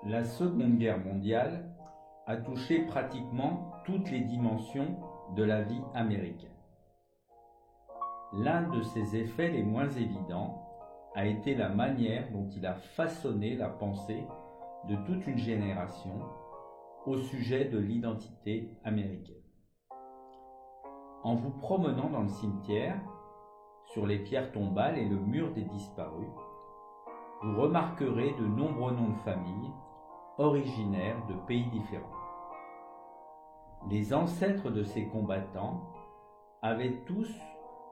La Seconde Guerre mondiale a touché pratiquement toutes les dimensions de la vie américaine. L'un de ses effets les moins évidents a été la manière dont il a façonné la pensée de toute une génération au sujet de l'identité américaine. En vous promenant dans le cimetière, sur les pierres tombales et le mur des disparus, vous remarquerez de nombreux noms de famille originaires de pays différents. Les ancêtres de ces combattants avaient tous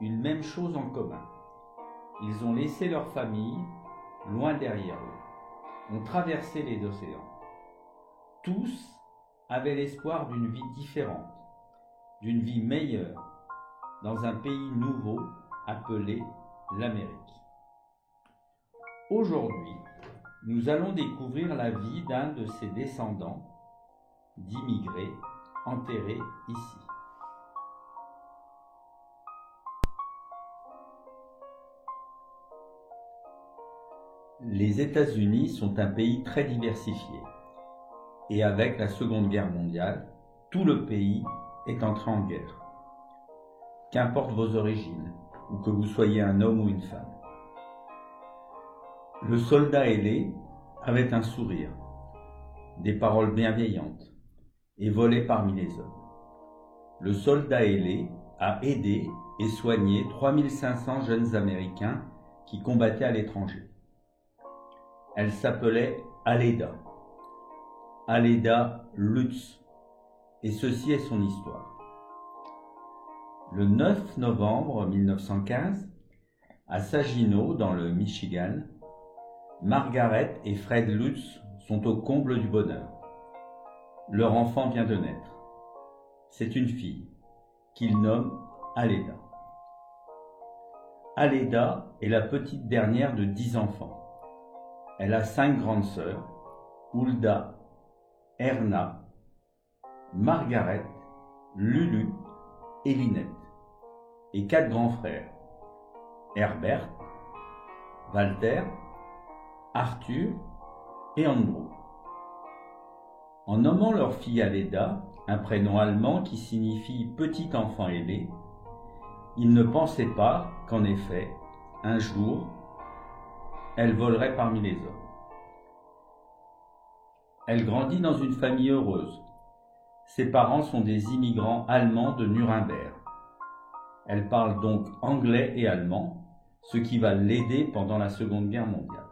une même chose en commun. Ils ont laissé leur famille loin derrière eux, ont traversé les océans. Tous avaient l'espoir d'une vie différente, d'une vie meilleure, dans un pays nouveau appelé l'Amérique. Aujourd'hui, nous allons découvrir la vie d'un de ses descendants d'immigrés enterrés ici. Les États-Unis sont un pays très diversifié et avec la Seconde Guerre mondiale, tout le pays est entré en guerre. Qu'importe vos origines ou que vous soyez un homme ou une femme. Le soldat ailé avait un sourire, des paroles bienveillantes et volait parmi les hommes. Le soldat ailé a aidé et soigné 3500 jeunes Américains qui combattaient à l'étranger. Elle s'appelait Aleda Lutz, et ceci est son histoire. Le 9 novembre 1915, à Saginaw, dans le Michigan, Margaret et Fred Lutz sont au comble du bonheur. Leur enfant vient de naître. C'est une fille, qu'ils nomment Aleda. Aleda est la petite dernière de 10 enfants. Elle a 5 grandes sœurs, Hulda, Erna, Margaret, Lulu et Lynette, et 4 grands frères, Herbert, Walter, Arthur et Andrew. En nommant leur fille Aleda, un prénom allemand qui signifie petit enfant ailé, ils ne pensaient pas qu'en effet, un jour, elle volerait parmi les hommes. Elle grandit dans une famille heureuse. Ses parents sont des immigrants allemands de Nuremberg. Elle parle donc anglais et allemand, ce qui va l'aider pendant la Seconde Guerre mondiale.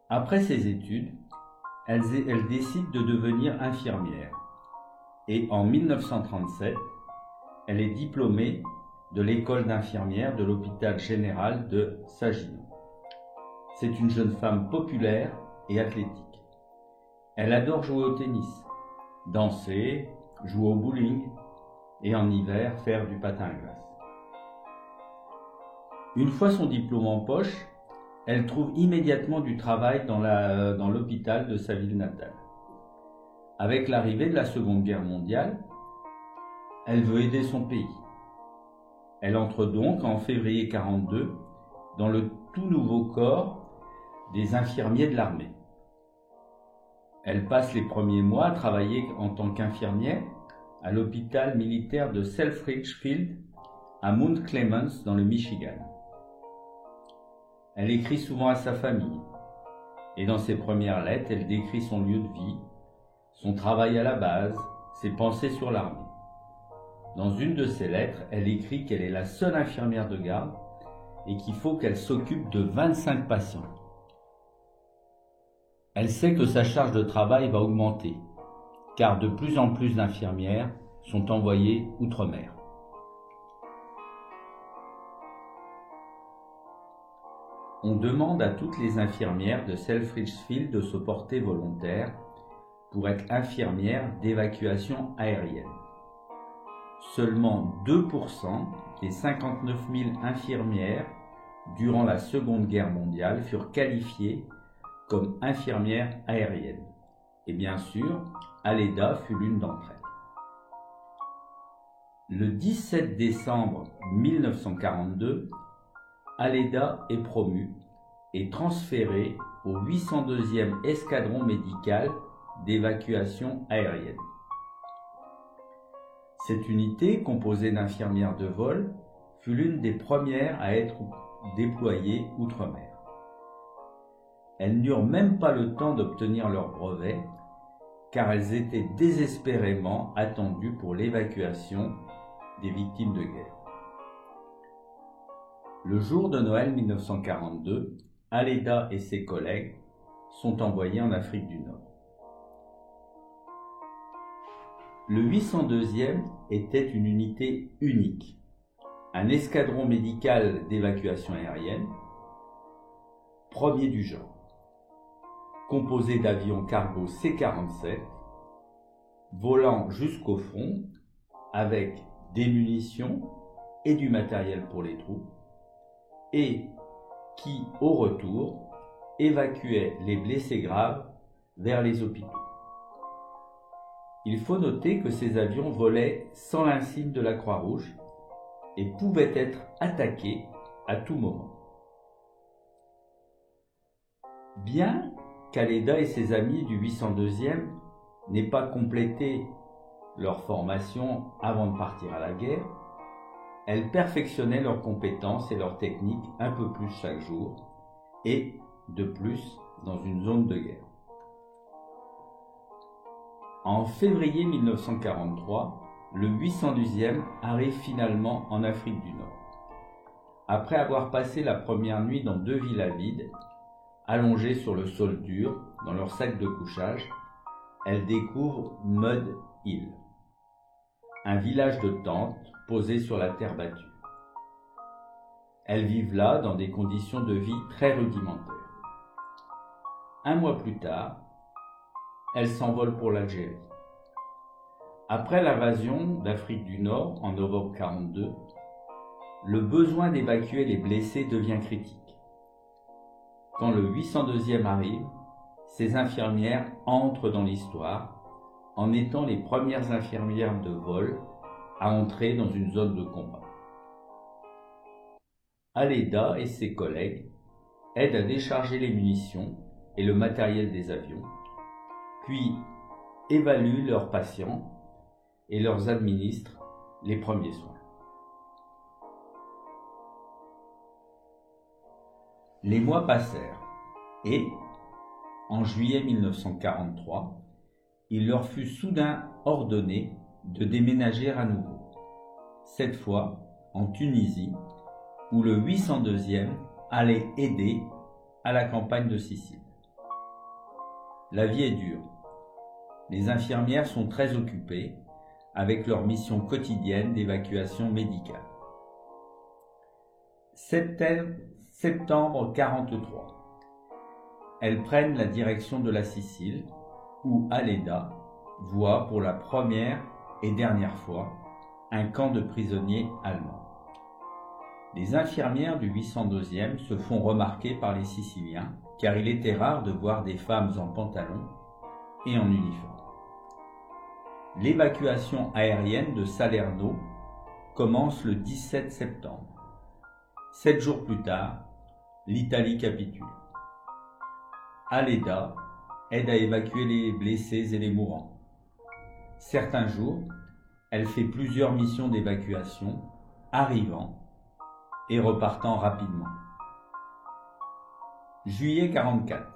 Après ses études, elle décide de devenir infirmière et en 1937, elle est diplômée de l'école d'infirmière de l'hôpital général de Saginaw. C'est une jeune femme populaire et athlétique. Elle adore jouer au tennis, danser, jouer au bowling et en hiver faire du patin à glace. Une fois son diplôme en poche, elle trouve immédiatement du travail dans l'hôpital de sa ville natale. Avec l'arrivée de la Seconde Guerre mondiale, elle veut aider son pays. Elle entre donc en février 1942 dans le tout nouveau corps des infirmiers de l'armée. Elle passe les premiers mois à travailler en tant qu'infirmière à l'hôpital militaire de Selfridge Field à Mount Clemens dans le Michigan. Elle écrit souvent à sa famille et dans ses premières lettres, elle décrit son lieu de vie, son travail à la base, ses pensées sur l'armée. Dans une de ses lettres, elle écrit qu'elle est la seule infirmière de garde et qu'il faut qu'elle s'occupe de 25 patients. Elle sait que sa charge de travail va augmenter, car de plus en plus d'infirmières sont envoyées outre-mer. On demande à toutes les infirmières de Selfridge Field de se porter volontaires pour être infirmières d'évacuation aérienne. Seulement 2% des 59 000 infirmières durant la Seconde Guerre mondiale furent qualifiées comme infirmières aériennes. Et bien sûr, Aleda fut l'une d'entre elles. Le 17 décembre 1942, Aleda est promue et transférée au 802e escadron médical d'évacuation aérienne. Cette unité, composée d'infirmières de vol, fut l'une des premières à être déployées outre-mer. Elles n'eurent même pas le temps d'obtenir leur brevet, car elles étaient désespérément attendues pour l'évacuation des victimes de guerre. Le jour de Noël 1942, Aleda et ses collègues sont envoyés en Afrique du Nord. Le 802e était une unité unique, un escadron médical d'évacuation aérienne, premier du genre, composé d'avions cargo C-47, volant jusqu'au front avec des munitions et du matériel pour les troupes, et qui, au retour, évacuait les blessés graves vers les hôpitaux. Il faut noter que ces avions volaient sans l'insigne de la Croix-Rouge et pouvaient être attaqués à tout moment. Bien qu'Aleda et ses amis du 802e n'aient pas complété leur formation avant de partir à la guerre, elles perfectionnaient leurs compétences et leurs techniques un peu plus chaque jour, et de plus dans une zone de guerre. En février 1943, le 812e arrive finalement en Afrique du Nord. Après avoir passé la première nuit dans 2 villas vides, allongées sur le sol dur, dans leur sac de couchage, elles découvrent Mud Hill, un village de tentes posé sur la terre battue. Elles vivent là dans des conditions de vie très rudimentaires. Un mois plus tard, elles s'envolent pour l'Algérie. Après l'invasion d'Afrique du Nord en novembre 1942, le besoin d'évacuer les blessés devient critique. Quand le 802e arrive, ces infirmières entrent dans l'histoire en étant les premières infirmières de vol à entrer dans une zone de combat. Aleda et ses collègues aident à décharger les munitions et le matériel des avions, puis évaluent leurs patients et leur administrent les premiers soins. Les mois passèrent et, en juillet 1943, il leur fut soudain ordonné de déménager à nouveau, cette fois en Tunisie, où le 802e allait aider à la campagne de Sicile. La vie est dure. Les infirmières sont très occupées avec leur mission quotidienne d'évacuation médicale. Septembre 1943. Elles prennent la direction de la Sicile, où Aleda voit pour la première et dernière fois un camp de prisonniers allemands. Les infirmières du 802e se font remarquer par les Siciliens, car il était rare de voir des femmes en pantalon et en uniforme. L'évacuation aérienne de Salerno commence le 17 septembre. 7 jours plus tard, l'Italie capitule. Aleda aide à évacuer les blessés et les mourants. Certains jours, elle fait plusieurs missions d'évacuation, arrivant et repartant rapidement. Juillet 1944.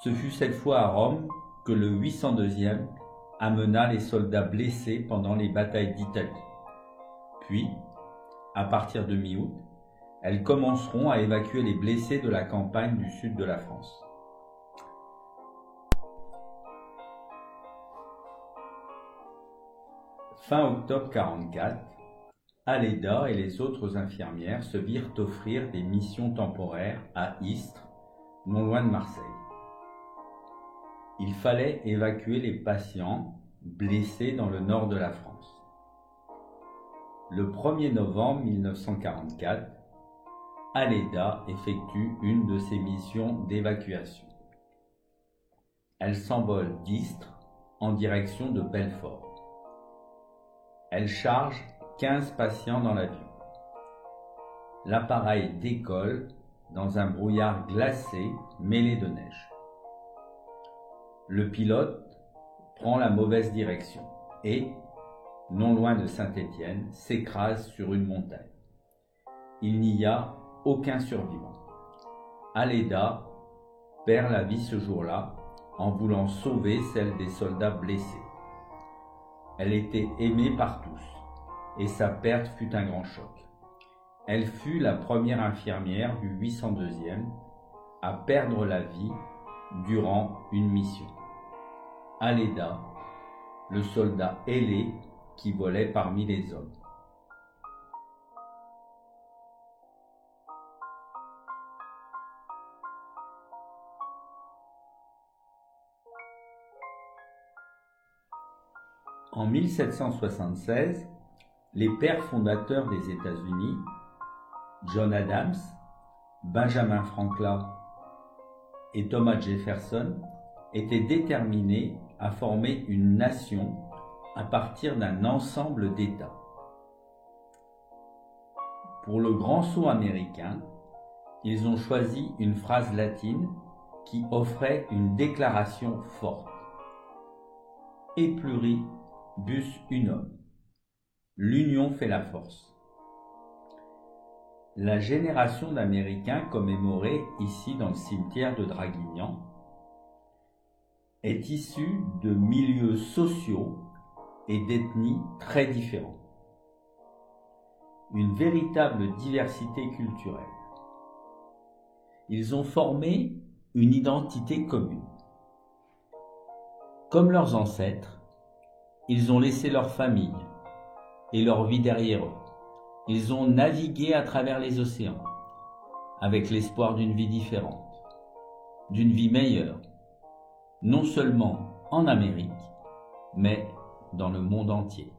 Ce fut cette fois à Rome que le 802e amena les soldats blessés pendant les batailles d'Italie. Puis, à partir de mi-août, elles commenceront à évacuer les blessés de la campagne du sud de la France. Fin octobre 1944, Aleda et les autres infirmières se virent offrir des missions temporaires à Istres, non loin de Marseille. Il fallait évacuer les patients blessés dans le nord de la France. Le 1er novembre 1944, Aleda effectue une de ses missions d'évacuation. Elle s'envole d'Istres en direction de Belfort. Elle charge 15 patients dans l'avion. L'appareil décolle dans un brouillard glacé mêlé de neige. Le pilote prend la mauvaise direction et, non loin de Saint-Étienne, s'écrase sur une montagne. Il n'y a aucun survivant. Aleda perd la vie ce jour-là en voulant sauver celle des soldats blessés. Elle était aimée par tous et sa perte fut un grand choc. Elle fut la première infirmière du 802e à perdre la vie durant une mission. Aleda, le soldat ailé qui volait parmi les hommes. En 1776, les pères fondateurs des États-Unis, John Adams, Benjamin Franklin et Thomas Jefferson, étaient déterminés à former une nation à partir d'un ensemble d'États. Pour le grand saut américain, ils ont choisi une phrase latine qui offrait une déclaration forte. Et pluribus unum. L'union fait la force. La génération d'Américains commémorée ici dans le cimetière de Draguignan est issue de milieux sociaux et d'ethnies très différents. Une véritable diversité culturelle. Ils ont formé une identité commune. Comme leurs ancêtres, ils ont laissé leur famille et leur vie derrière eux. Ils ont navigué à travers les océans avec l'espoir d'une vie différente, d'une vie meilleure, non seulement en Amérique, mais dans le monde entier.